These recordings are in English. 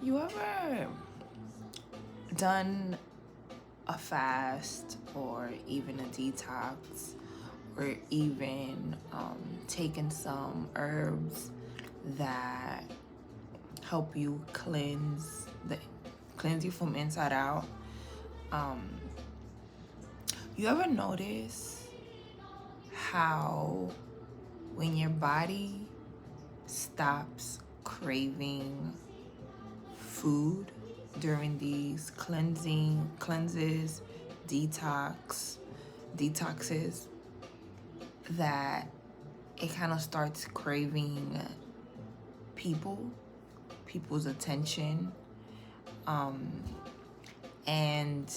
You ever done a fast or even a detox or even taken some herbs that help you cleanse you from inside out? Um, you ever notice how when your body stops craving food during these cleanses, detoxes, that it kind of starts craving people's attention, and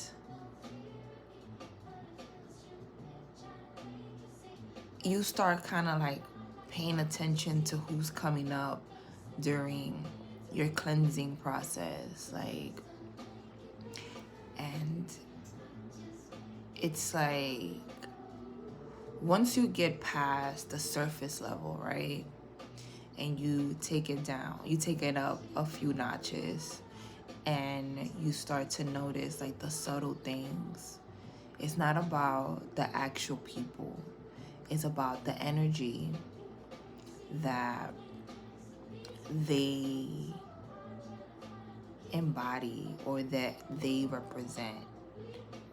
you start kind of like paying attention to who's coming up during your cleansing process, like, and it's like once you get past the surface level, right, and you take it down, you take it up a few notches, and you start to notice like the subtle things. It's not about the actual people, it's about the energy that they embody or that they represent,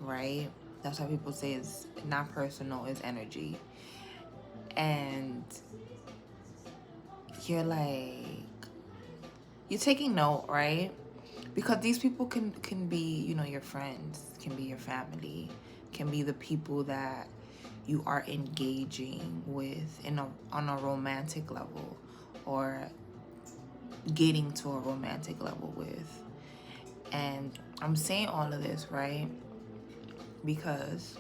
right? That's why people say it's not personal, it's energy. And you're like, you're taking note, right? Because these people can be, you know, your friends, can be your family, can be the people that you are engaging with on a romantic level, or getting to a romantic level with. And I'm saying all of this, right, because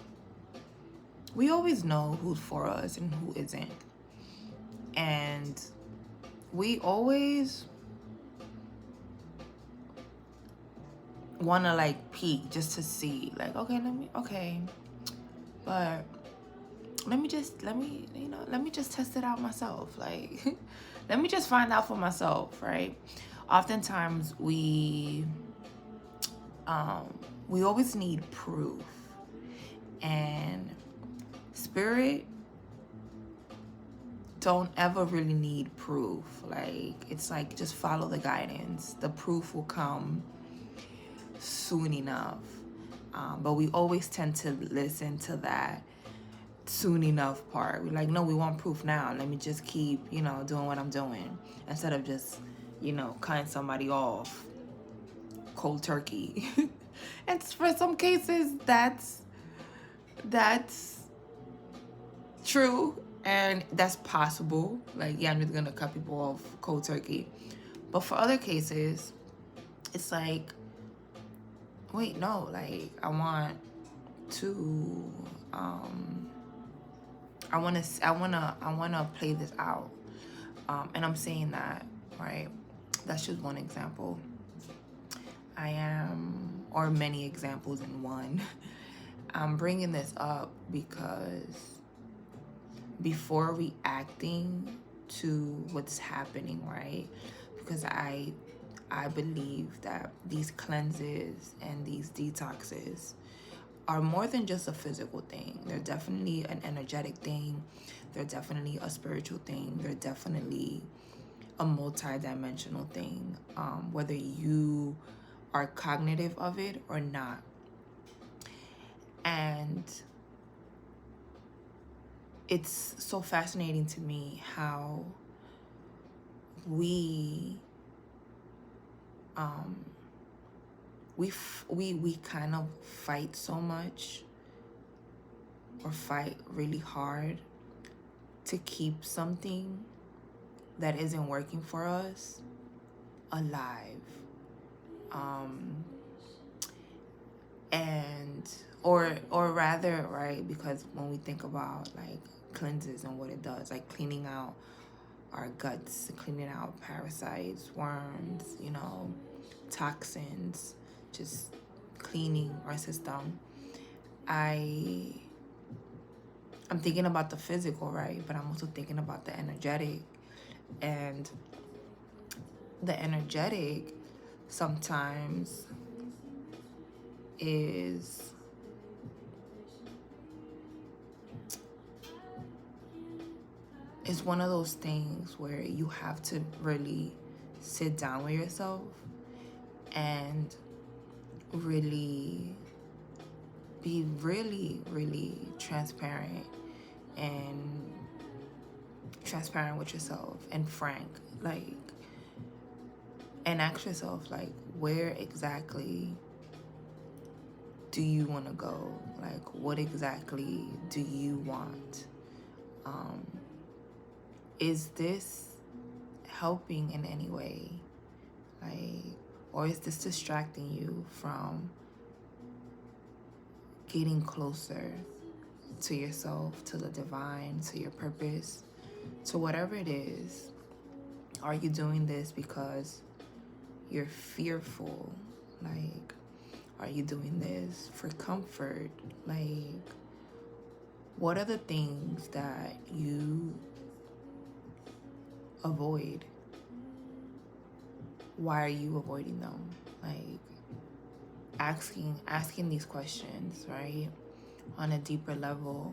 we always know who's for us and who isn't. And we always want to like peek just to see, like, okay, but let me just test it out myself. Like, let me just find out for myself, right? Oftentimes we always need proof, and spirit don't ever really need proof. Like, it's like, just follow the guidance. The proof will come soon enough. But we always tend to listen to that soon enough part. We're like, no, we want proof now. Let me just keep, doing what I'm doing, instead of just, cutting somebody off cold turkey. And for some cases, that's true, and that's possible. Like, yeah, I'm just gonna cut people off cold turkey. But for other cases, it's like, wait, no, like, I want to I wanna play this out. And I'm saying that, right? That's just one example. Or many examples in one. I'm bringing this up because before reacting to what's happening, right? Because I believe that these cleanses and these detoxes are more than just a physical thing. They're definitely an energetic thing. They're definitely a spiritual thing. They're definitely a multi-dimensional thing, whether you are cognitive of it or not. And it's so fascinating to me how we kind of fight so much, or fight really hard to keep something that isn't working for us alive. And or rather, right, because when we think about like cleanses and what it does, like cleaning out our guts, cleaning out parasites, worms, toxins, just cleaning our system, I'm thinking about the physical, right? But I'm also thinking about the energetic. And the energetic sometimes is it's one of those things where you have to really sit down with yourself and really be really transparent and transparent with yourself and frank, like, and ask yourself, like, where exactly do you want to go? Like, what exactly do you want? Is this helping in any way? Like, or is this distracting you from getting closer to yourself, to the divine, to your purpose, to whatever it is? Are you doing this because you're fearful? Like, are you doing this for comfort? Like, what are the things that you avoid? Why are you avoiding them? Like, asking these questions, right? On a deeper level,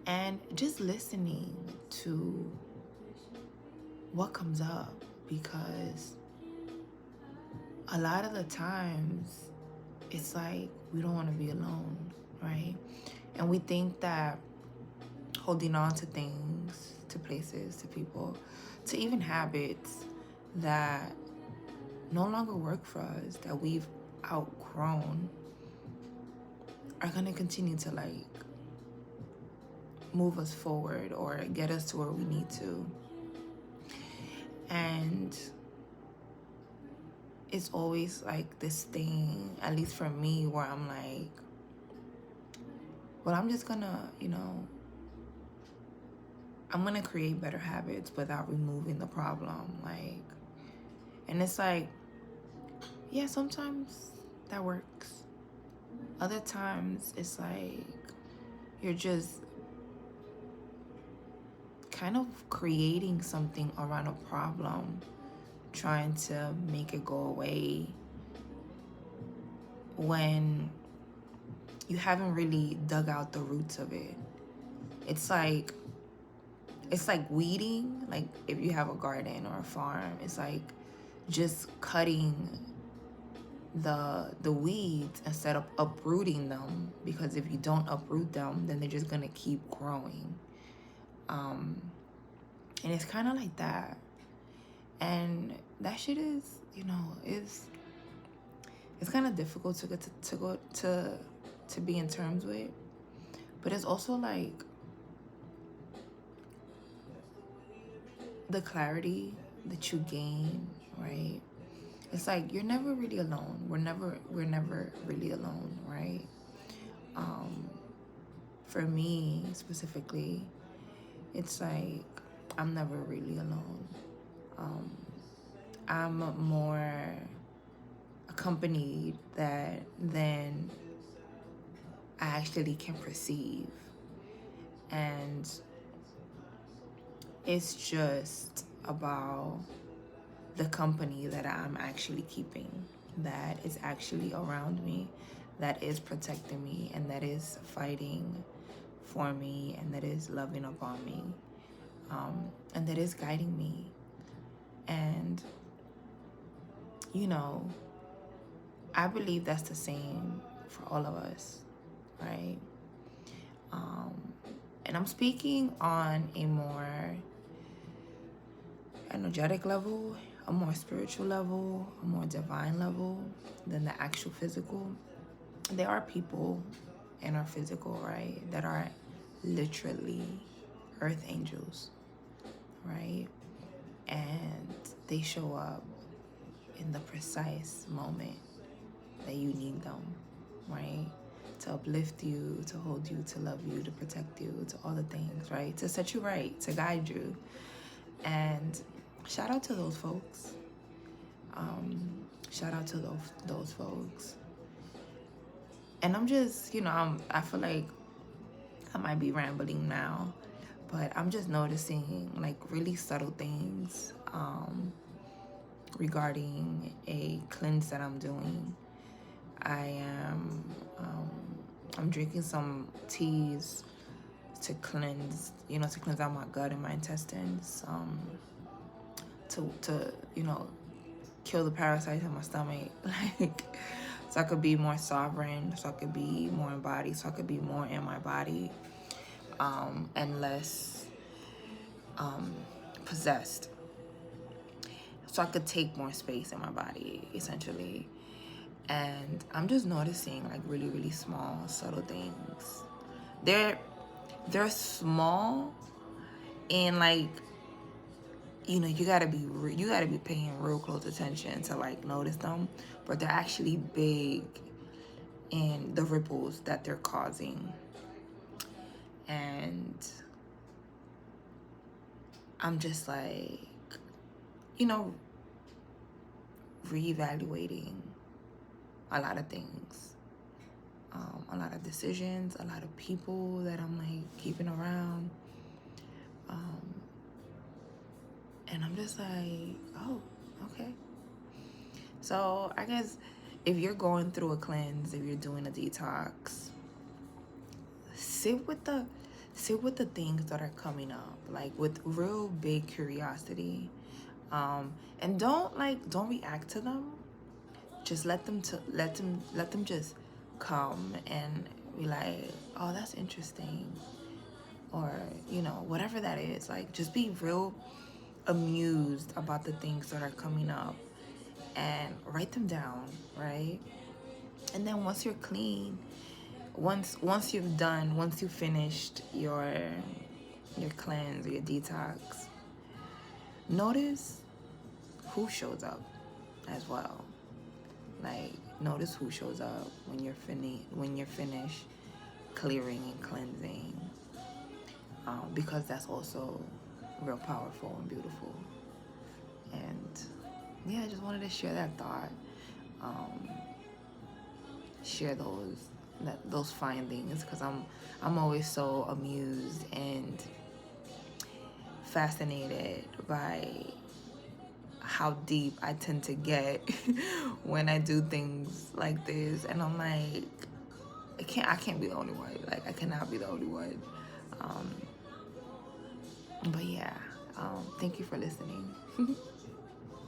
and just listening to what comes up, because a lot of the times it's like we don't want to be alone, right? And we think that holding on to things, to places, to people, to even habits that no longer work for us, that we've outgrown, are going to continue to, like, move us forward or get us to where we need to. And it's always like this thing, at least for me, where I'm like, well, I'm just gonna, I'm gonna create better habits without removing the problem. Like, and it's like, yeah, sometimes that works. Other times it's like you're just kind of creating something around a problem, trying to make it go away, when you haven't really dug out the roots of it. It's like weeding. Like, if you have a garden or a farm, it's like just cutting the weeds instead of uprooting them, because if you don't uproot them, then they're just gonna keep growing. And it's kind of like that. And that shit is, it's kind of difficult to get to be in terms with. But it's also like the clarity that you gain, right? It's like you're never really alone. We're never really alone, right? For me specifically, it's like I'm never really alone. I'm more accompanied than I actually can perceive. And it's just about the company that I'm actually keeping, that is actually around me, that is protecting me, and that is fighting for me, and that is loving upon me, and that is guiding me. And I believe that's the same for all of us, right? And I'm speaking on a more energetic level, a more spiritual level, a more divine level than the actual physical. There are people in our physical, right, that are literally earth angels, right? And they show up in the precise moment that you need them, right? To uplift you, to hold you, to love you, to protect you, to all the things, right? To set you right, to guide you. And shout out to those folks. Shout out to those folks. And I'm just, I feel like I might be rambling now, but I'm just noticing, like, really subtle things regarding a cleanse that I'm doing. I'm drinking some teas to cleanse, to cleanse out my gut and my intestines, to kill the parasites in my stomach, like, so I could be more sovereign, so I could be more embodied, so I could be more in my body, and less possessed, so I could take more space in my body, essentially. And I'm just noticing, like, really, really small, subtle things. They're small, and, like, you gotta be paying real close attention to, like, notice them, but they're actually big in the ripples that they're causing. And I'm just like, reevaluating a lot of things, a lot of decisions, a lot of people that I'm like keeping around, and I'm just like, oh, okay. So I guess if you're going through a cleanse, if you're doing a detox, sit with the things that are coming up, like, with real big curiosity, and don't react to them. Just let them just come and be like, oh, that's interesting, or whatever that is. Like, just be real amused about the things that are coming up and write them down, right? And then once you're clean, once you've finished your cleanse or your detox, notice who shows up as well. Like, notice who shows up when you're finished clearing and cleansing, because that's also real powerful and beautiful. And yeah, I just wanted to share that thought, share those findings, because I'm always so amused and fascinated by how deep I tend to get when I do things like this. And I'm like, I can't be the only one. Like, I cannot be the only one. But yeah, thank you for listening.